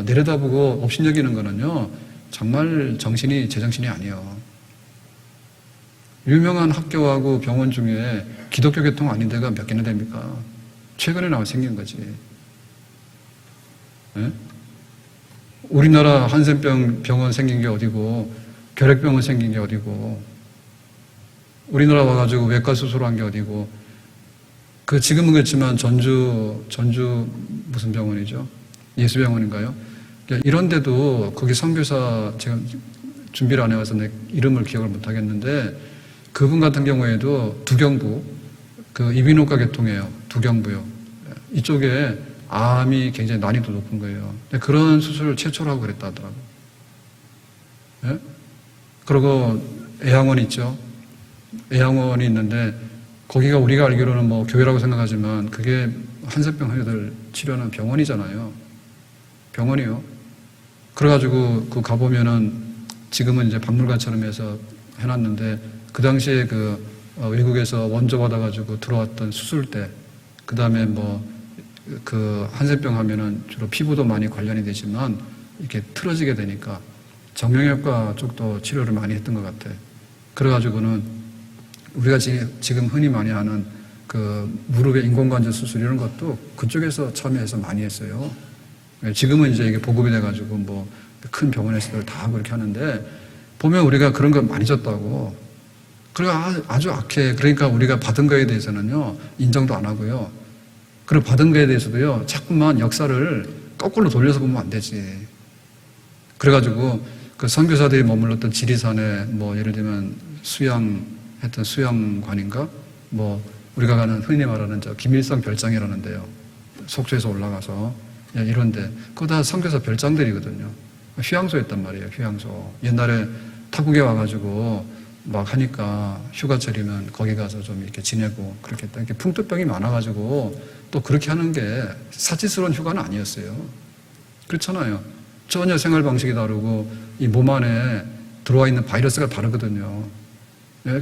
내려다보고 업신여기는 거는요 정말 제정신이 아니에요. 유명한 학교하고 병원 중에 기독교 계통 아닌 데가 몇 개나 됩니까? 최근에 나와 생긴 거지. 네? 우리나라 한센병 병원 생긴 게 어디고 결핵병원 생긴 게 어디고 우리나라 와가지고 외과 수술한 게 어디고 그 지금은 그렇지만 전주 무슨 병원이죠? 예수병원인가요? 이런 데도 거기 선교사 제가 준비를 안 해와서 내 이름을 기억을 못 하겠는데 그분 같은 경우에도 두경부 그 이비인후과 계통이에요. 두경부요. 이쪽에 암이 굉장히 난이도 높은 거예요. 그런 수술을 최초로 하고 그랬다 하더라고요. 예? 그리고 애양원 있죠. 요양원이 있는데 거기가 우리가 알기로는 뭐 교회라고 생각하지만 그게 한센병 환자들 치료하는 병원이잖아요. 병원이요. 그래가지고 그 가보면은 지금은 이제 박물관처럼 해서 해놨는데 그 당시에 외국에서 원조 받아가지고 들어왔던 수술대, 그 다음에 그 한센병 하면은 주로 피부도 많이 관련이 되지만 이렇게 틀어지게 되니까 정형외과 쪽도 치료를 많이 했던 것 같아. 그래가지고는 우리가 지금 흔히 많이 하는 그 무릎의 인공관절 수술 이런 것도 그쪽에서 참여해서 많이 했어요. 지금은 이제 이게 보급이 돼가지고 큰 병원에서들 다 그렇게 하는데 보면 우리가 그런 거 많이 줬다고. 그리고 아주 악해. 그러니까 우리가 받은 거에 대해서는요, 인정도 안 하고요. 그리고 받은 거에 대해서도요, 자꾸만 역사를 거꾸로 돌려서 보면 안 되지. 그래가지고 그 선교사들이 머물렀던 지리산에 예를 들면 수양했던 수양관인가? 우리가 가는 흔히 말하는 김일성 별장이라는데요. 속초에서 올라가서 이런데 그거 다 선교사 별장들이거든요. 휴양소였단 말이에요. 휴양소. 옛날에 타국에 와가지고 막 하니까 휴가철이면 거기 가서 좀 이렇게 지내고 그렇게 했다. 이렇게 풍토병이 많아가지고 또 그렇게 하는 게 사치스러운 휴가는 아니었어요. 그렇잖아요. 전혀 생활 방식이 다르고 이 몸 안에 들어와 있는 바이러스가 다르거든요.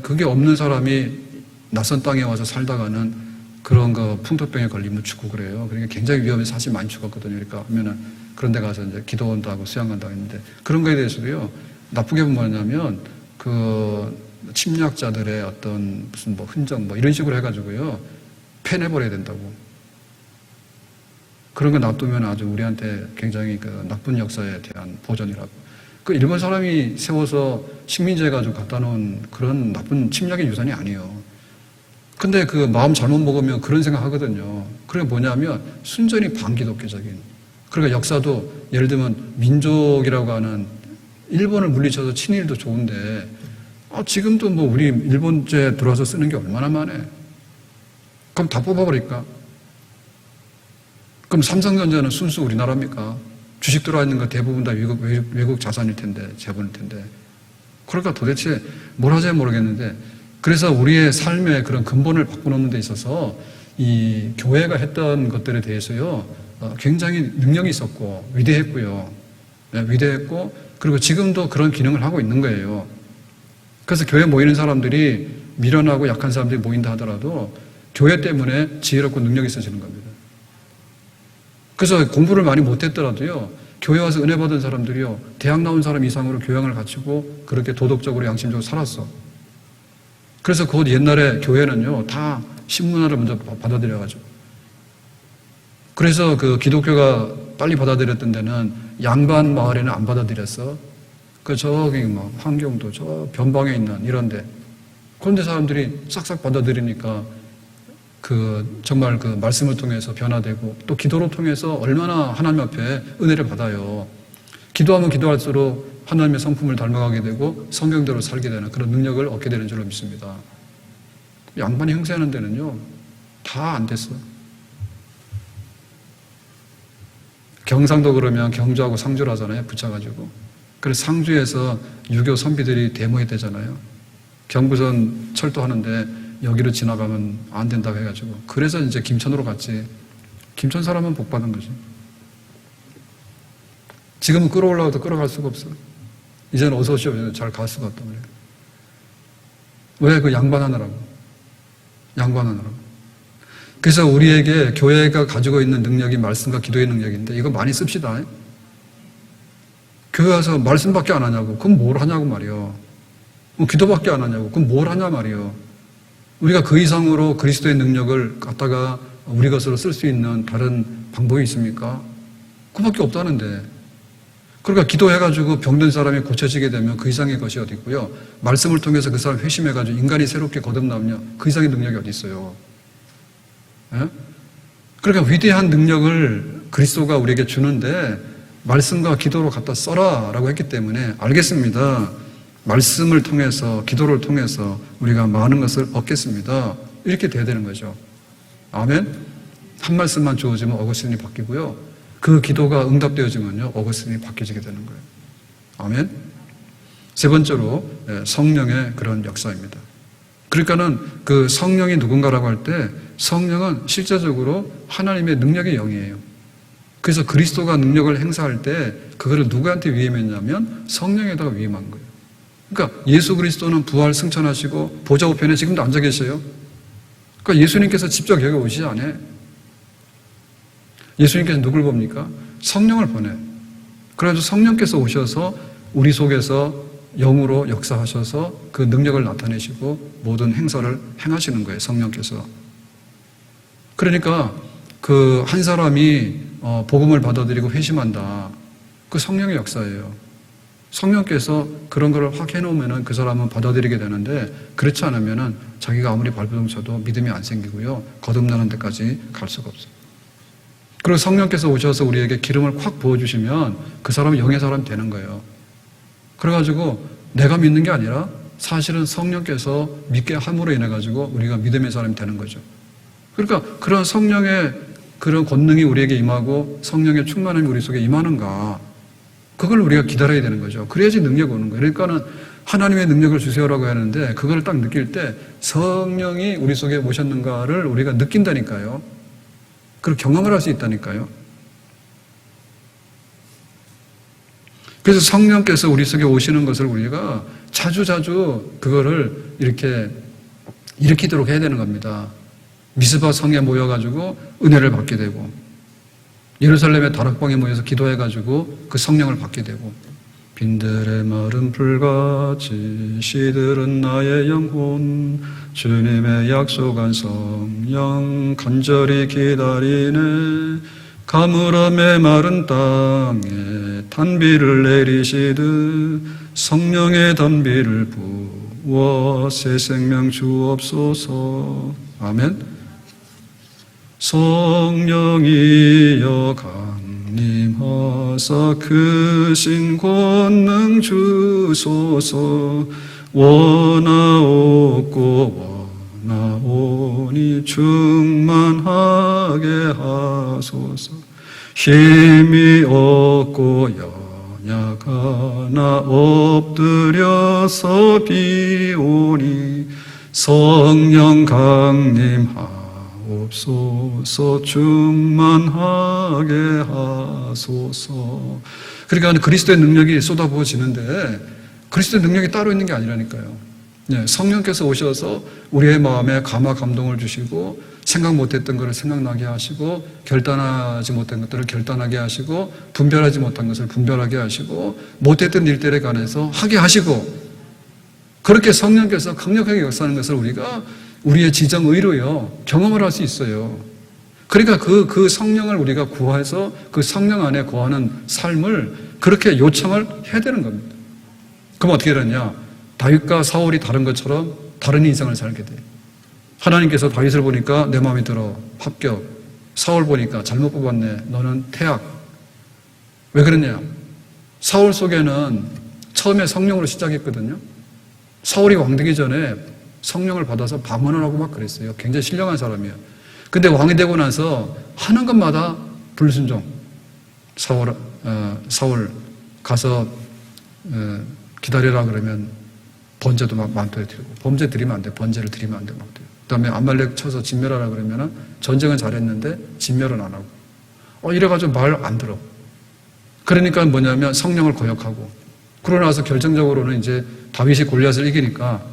그게 없는 사람이 낯선 땅에 와서 살다가는 그런 거 풍토병에 걸리면 죽고 그래요. 그러니까 굉장히 위험해서 사실 많이 죽었거든요. 그러니까 하면은 그런 데 가서 이제 기도원도 하고 수양 간다고 했는데 그런 거에 대해서도요, 나쁘게 보면 뭐냐면 그 침략자들의 어떤 무슨 흔적 이런 식으로 해가지고요, 패내버려야 된다고. 그런 거 놔두면 아주 우리한테 굉장히 그 나쁜 역사에 대한 보전이라고. 그 일본 사람이 세워서 식민지에 가지고 갖다 놓은 그런 나쁜 침략의 유산이 아니에요. 근데 그 마음 잘못 먹으면 그런 생각 하거든요. 그게 뭐냐면 순전히 반기독교적인. 그러니까 역사도 예를 들면 민족이라고 하는 일본을 물리쳐서 친일도 좋은데 지금도 우리 일본제 들어와서 쓰는 게 얼마나 많아. 그럼 다 뽑아버릴까? 그럼 삼성전자는 순수 우리나라입니까? 주식 들어와 있는 거 대부분 다 외국 자산일 텐데, 재본일 텐데. 그러니까 도대체 뭘 하지 모르겠는데, 그래서 우리의 삶의 그런 근본을 바꿔놓는 데 있어서 이 교회가 했던 것들에 대해서요, 굉장히 능력이 있었고, 위대했고요. 위대했고, 그리고 지금도 그런 기능을 하고 있는 거예요. 그래서 교회 모이는 사람들이 미련하고 약한 사람들이 모인다 하더라도 교회 때문에 지혜롭고 능력이 있어지는 겁니다. 그래서 공부를 많이 못했더라도요, 교회 와서 은혜 받은 사람들이요, 대학 나온 사람 이상으로 교양을 갖추고 그렇게 도덕적으로 양심적으로 살았어. 그래서 그 옛날에 교회는요, 다 신문화를 먼저 받아들여가지고. 그래서 그 기독교가 빨리 받아들였던 데는 양반 마을에는 안 받아들였어. 저기 환경도 저 변방에 있는 이런데. 그런데 사람들이 싹싹 받아들이니까 정말 그 말씀을 통해서 변화되고 또 기도로 통해서 얼마나 하나님 앞에 은혜를 받아요. 기도하면 기도할수록 하나님의 성품을 닮아가게 되고 성경대로 살게 되는 그런 능력을 얻게 되는 줄로 믿습니다. 양반이 형세하는 데는요, 다 안 됐어. 경상도 그러면 경주하고 상주를 하잖아요. 붙여가지고. 그래서 상주에서 유교 선비들이 데모했대잖아요. 경부선 철도하는데 여기로 지나가면 안 된다고 해가지고. 그래서 이제 김천으로 갔지. 김천 사람은 복 받은 거지. 지금은 끌어올라가도 끌어갈 수가 없어. 이제는 어서 오시오. 잘 갈 수가 없단 말이에요. 왜? 그 양반하느라고. 양반하느라고. 그래서 우리에게 교회가 가지고 있는 능력이 말씀과 기도의 능력인데 이거 많이 씁시다. 교회 와서 말씀밖에 안 하냐고. 그럼 뭘 하냐고 말이요. 기도밖에 안 하냐고. 그럼 뭘 하냐 말이요. 우리가 그 이상으로 그리스도의 능력을 갖다가 우리 것으로 쓸 수 있는 다른 방법이 있습니까? 그밖에 없다는데. 그러니까 기도해가지고 병든 사람이 고쳐지게 되면 그 이상의 것이 어디 있고요. 말씀을 통해서 그 사람 회심해가지고 인간이 새롭게 거듭나면 그 이상의 능력이 어디 있어요. 예? 그러니까 위대한 능력을 그리스도가 우리에게 주는데 말씀과 기도로 갖다 써라 라고 했기 때문에 알겠습니다. 말씀을 통해서 기도를 통해서 우리가 많은 것을 얻겠습니다. 이렇게 돼야 되는 거죠. 아멘. 한 말씀만 주어지면 어거스틴이 바뀌고요. 그 기도가 응답되어지면요, 어거스틴이 바뀌어지게 되는 거예요. 아멘. 세 번째로 성령의 그런 역사입니다. 그러니까는 그 성령이 누군가라고 할 때 성령은 실제적으로 하나님의 능력의 영이에요. 그래서 그리스도가 능력을 행사할 때 그거를 누구한테 위임했냐면 성령에다가 위임한 거예요. 그러니까 예수 그리스도는 부활 승천하시고 보좌 우편에 지금도 앉아 계세요. 그러니까 예수님께서 직접 여기 오시지 않아요. 예수님께서 누굴 봅니까? 성령을 보내요. 그래가지고 성령께서 오셔서 우리 속에서 영으로 역사하셔서 그 능력을 나타내시고 모든 행사를 행하시는 거예요. 성령께서. 그러니까 그 한 사람이 복음을 받아들이고 회심한다. 그 성령의 역사예요. 성령께서 그런 걸 확 해놓으면 그 사람은 받아들이게 되는데 그렇지 않으면 자기가 아무리 발버둥 쳐도 믿음이 안 생기고요. 거듭나는 데까지 갈 수가 없어요. 그리고 성령께서 오셔서 우리에게 기름을 확 부어주시면 그 사람은 영의 사람이 되는 거예요. 그래가지고 내가 믿는 게 아니라 사실은 성령께서 믿게 함으로 인해가지고 우리가 믿음의 사람이 되는 거죠. 그러니까 그런 성령의 그런 권능이 우리에게 임하고 성령의 충만함이 우리 속에 임하는가, 그걸 우리가 기다려야 되는 거죠. 그래야지 능력이 오는 거예요. 그러니까는 하나님의 능력을 주세요라고 하는데 그걸 딱 느낄 때 성령이 우리 속에 오셨는가를 우리가 느낀다니까요. 그리고 경험을 할 수 있다니까요. 그래서 성령께서 우리 속에 오시는 것을 우리가 자주자주 그거를 이렇게 일으키도록 해야 되는 겁니다. 미스바 성에 모여가지고 은혜를 받게 되고, 예루살렘의 다락방에 모여서 기도해가지고 그 성령을 받게 되고, 빈들의 마른 불같이 시들은 나의 영혼, 주님의 약속한 성령 간절히 기다리네. 가물함의 마른 땅에 단비를 내리시듯 성령의 단비를 부어 새 생명 주옵소서. 아멘. 성령이여 강림하사 크신 권능 주소서. 원하옵고 원하오니 충만하게 하소서. 힘이 없고 연약하나 엎드려서 비오니 성령 강림하옵소서. 충만하게 하소서. 그러니까 그리스도의 능력이 쏟아부어지는데 그리스도의 능력이 따로 있는 게 아니라니까요. 네, 성령께서 오셔서 우리의 마음에 감화 감동을 주시고 생각 못했던 것을 생각나게 하시고 결단하지 못한 것들을 결단하게 하시고 분별하지 못한 것을 분별하게 하시고 못했던 일들에 관해서 하게 하시고, 그렇게 성령께서 강력하게 역사하는 것을 우리가 우리의 지정의로요 경험을 할 수 있어요. 그러니까 그 성령을 우리가 구해서 그 성령 안에 거하는 삶을 그렇게 요청을 해야 되는 겁니다. 그럼 어떻게 되느냐? 다윗과 사울이 다른 것처럼 다른 인생을 살게 돼요. 하나님께서 다윗을 보니까 내 마음에 들어 합격, 사울 보니까 잘못 뽑았네, 너는 퇴학. 왜 그러냐? 사울 속에는 처음에 성령으로 시작했거든요. 사울이 왕되기 전에 성령을 받아서 방언을 하고 막 그랬어요. 굉장히 신령한 사람이에요. 근데 왕이 되고 나서 하는 것마다 불순종. 사울 가서 기다려라 그러면 번제도 막 만토에 드리고, 번제 드리면 안 돼. 번제를 드리면 안 돼. 막 돼요. 그 다음에 암말렉 쳐서 진멸하라 그러면은 전쟁은 잘했는데 진멸은 안 하고. 이래가지고 말 안 들어. 그러니까 뭐냐면 성령을 거역하고. 그러고 나서 결정적으로는 이제 다윗이 골리앗을 이기니까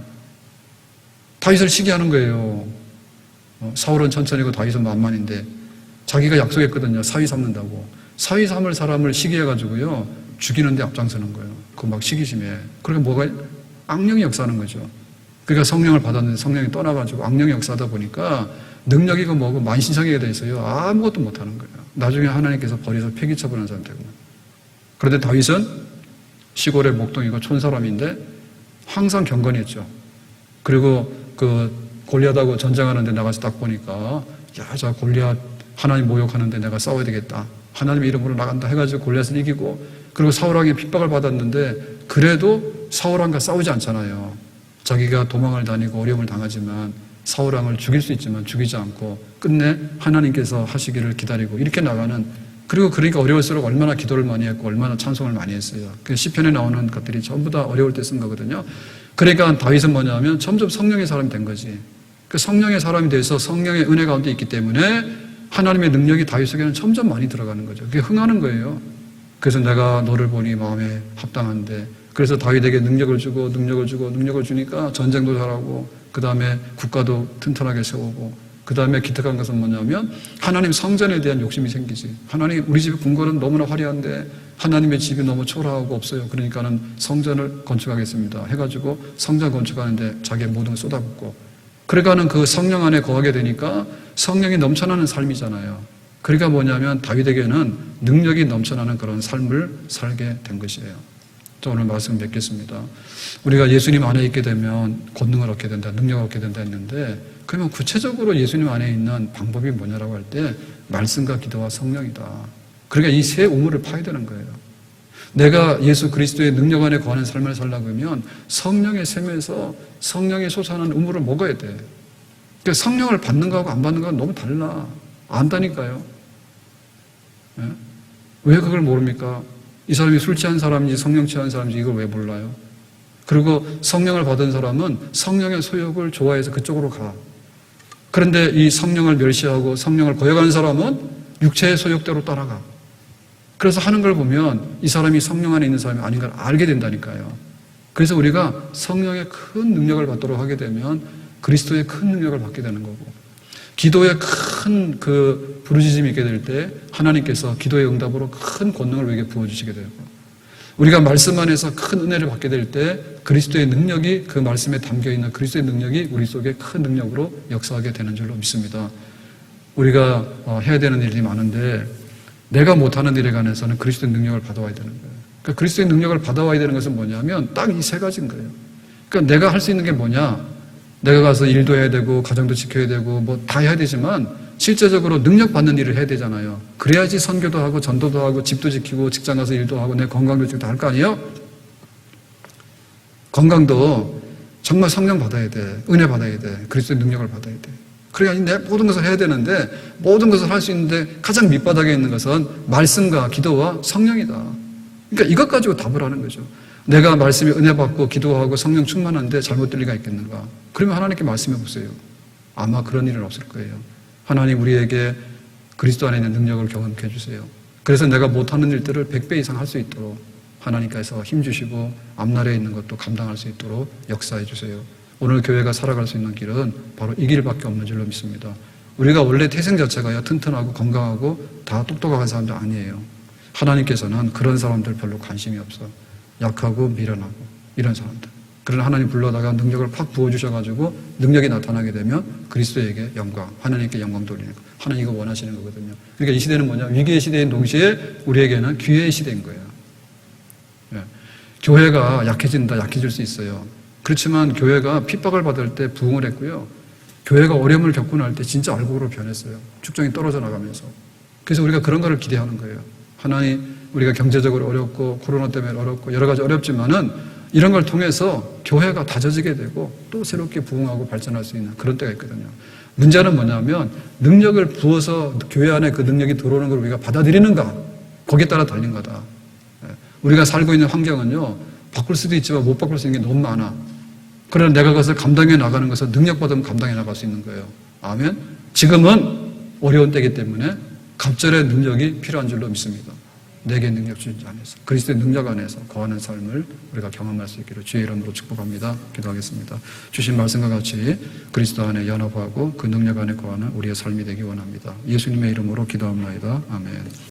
다윗을 시기하는 거예요. 사울은 천천히고 다윗은 만만인데 자기가 약속했거든요. 사위 삼는다고. 사위 삼을 사람을 시기해가지고요 죽이는데 앞장서는 거예요. 그거 막 시기심에. 그러니까 뭐가 악령이 역사하는 거죠. 그러니까 성령을 받았는데 성령이 떠나가지고 악령이 역사하다 보니까 능력이고 뭐고 만신창이가 돼 있어요. 아무것도 못하는 거예요. 나중에 하나님께서 버려서 폐기처분한 사람 되고. 그런데 다윗은 시골의 목동이고 촌사람인데 항상 경건했죠. 그리고 그 골리앗하고 전쟁하는데 나가서 딱 보니까 야, 저 골리앗 하나님 모욕하는데 내가 싸워야 되겠다. 하나님의 이름으로 나간다 해가지고 골리앗을 이기고, 그리고 사울왕의 핍박을 받았는데 그래도 사울왕과 싸우지 않잖아요. 자기가 도망을 다니고 어려움을 당하지만 사울왕을 죽일 수 있지만 죽이지 않고 끝내 하나님께서 하시기를 기다리고 이렇게 나가는, 그리고 그러니까 어려울수록 얼마나 기도를 많이 했고 얼마나 찬송을 많이 했어요. 그 시편에 나오는 것들이 전부 다 어려울 때 쓴 거거든요. 그러니까 다윗은 뭐냐면 점점 성령의 사람이 된 거지. 그 성령의 사람이 돼서 성령의 은혜 가운데 있기 때문에 하나님의 능력이 다윗에게는 점점 많이 들어가는 거죠. 그게 흥하는 거예요. 그래서 내가 너를 보니 마음에 합당한데, 그래서 다윗에게 능력을 주니까 전쟁도 잘하고, 그 다음에 국가도 튼튼하게 세우고, 그 다음에 기특한 것은 뭐냐면 하나님 성전에 대한 욕심이 생기지. 하나님, 우리 집 궁궐은 너무나 화려한데 하나님의 집이 너무 초라하고 없어요. 그러니까는 성전을 건축하겠습니다 해가지고 성전 건축하는데 자기의 모든 걸 쏟아붓고, 그러니까는 그 성령 안에 거하게 되니까 성령이 넘쳐나는 삶이잖아요. 그러니까 뭐냐면 다윗에게는 능력이 넘쳐나는 그런 삶을 살게 된 것이에요. 저 오늘 말씀 맺겠습니다. 우리가 예수님 안에 있게 되면 권능을 얻게 된다, 능력을 얻게 된다 했는데, 그러면 구체적으로 예수님 안에 있는 방법이 뭐냐라고 할 때 말씀과 기도와 성령이다. 그러니까 이 세 우물을 파야 되는 거예요. 내가 예수 그리스도의 능력 안에 거하는 삶을 살려고 하면 성령의 샘에서 성령이 솟아나는 우물을 먹어야 돼. 그러니까 성령을 받는 거하고 안 받는 거하고 너무 달라. 안다니까요. 네? 왜 그걸 모릅니까? 이 사람이 술 취한 사람인지 성령 취한 사람인지 이걸 왜 몰라요? 그리고 성령을 받은 사람은 성령의 소욕을 좋아해서 그쪽으로 가. 그런데 이 성령을 멸시하고 성령을 거역하는 사람은 육체의 소욕대로 따라가. 그래서 하는 걸 보면 이 사람이 성령 안에 있는 사람이 아닌 걸 알게 된다니까요. 그래서 우리가 성령의 큰 능력을 받도록 하게 되면 그리스도의 큰 능력을 받게 되는 거고, 기도에 큰 그 부르짖음이 있게 될 때 하나님께서 기도의 응답으로 큰 권능을 우리에게 부어주시게 되고, 우리가 말씀 안에서 큰 은혜를 받게 될 때 그리스도의 능력이, 그 말씀에 담겨있는 그리스도의 능력이 우리 속에 큰 능력으로 역사하게 되는 줄로 믿습니다. 우리가 해야 되는 일이 많은데 내가 못하는 일에 관해서는 그리스도의 능력을 받아와야 되는 거예요. 그러니까 그리스도의 능력을 받아와야 되는 것은 뭐냐면 딱 이 세 가지인 거예요. 그러니까 내가 할 수 있는 게 뭐냐? 내가 가서 일도 해야 되고 가정도 지켜야 되고 뭐 다 해야 되지만 실제적으로 능력 받는 일을 해야 되잖아요. 그래야지 선교도 하고 전도도 하고 집도 지키고 직장 가서 일도 하고 내 건강도 지키고 다 할 거 아니에요? 건강도 정말 성령 받아야 돼. 은혜 받아야 돼. 그리스도의 능력을 받아야 돼. 그래야 내 모든 것을 해야 되는데, 모든 것을 할 수 있는데 가장 밑바닥에 있는 것은 말씀과 기도와 성령이다. 그러니까 이것 가지고 답을 하는 거죠. 내가 말씀에 은혜 받고 기도하고 성령 충만한데 잘못될 리가 있겠는가? 그러면 하나님께 말씀해 보세요. 아마 그런 일은 없을 거예요. 하나님, 우리에게 그리스도 안에 있는 능력을 경험케 해주세요. 그래서 내가 못하는 일들을 100배 이상 할 수 있도록 하나님께서 힘주시고 앞날에 있는 것도 감당할 수 있도록 역사해 주세요. 오늘 교회가 살아갈 수 있는 길은 바로 이 길밖에 없는 줄로 믿습니다. 우리가 원래 태생 자체가 튼튼하고 건강하고 다 똑똑한 사람들 아니에요. 하나님께서는 그런 사람들 별로 관심이 없어. 약하고 미련하고 이런 사람들. 그러나 하나님 불러다가 능력을 팍 부어주셔가지고 능력이 나타나게 되면 그리스도에게 영광, 하나님께 영광 돌리는 거. 하나님 이거 원하시는 거거든요. 그러니까 이 시대는 뭐냐? 위기의 시대인 동시에 우리에게는 기회의 시대인 거예요. 예. 교회가 약해진다, 약해질 수 있어요. 그렇지만 교회가 핍박을 받을 때 부흥을 했고요. 교회가 어려움을 겪고 날 때 진짜 알곡으로 변했어요. 축정이 떨어져 나가면서. 그래서 우리가 그런 거를 기대하는 거예요. 하나님, 우리가 경제적으로 어렵고 코로나 때문에 어렵고 여러 가지 어렵지만은 이런 걸 통해서 교회가 다져지게 되고 또 새롭게 부흥하고 발전할 수 있는 그런 때가 있거든요. 문제는 뭐냐면 능력을 부어서 교회 안에 그 능력이 들어오는 걸 우리가 받아들이는가, 거기에 따라 달린 거다. 우리가 살고 있는 환경은요, 바꿀 수도 있지만 못 바꿀 수 있는 게 너무 많아. 그러나 내가 그것을 감당해 나가는 것은 능력받으면 감당해 나갈 수 있는 거예요. 아멘. 지금은 어려운 때이기 때문에 갑절의 능력이 필요한 줄로 믿습니다. 내게 능력 주신 자 안에서, 그리스도의 능력 안에서 거하는 삶을 우리가 경험할 수 있기를 주의 이름으로 축복합니다. 기도하겠습니다. 주신 말씀과 같이 그리스도 안에 연합하고 그 능력 안에 거하는 우리의 삶이 되기 원합니다. 예수님의 이름으로 기도합니다. 아멘.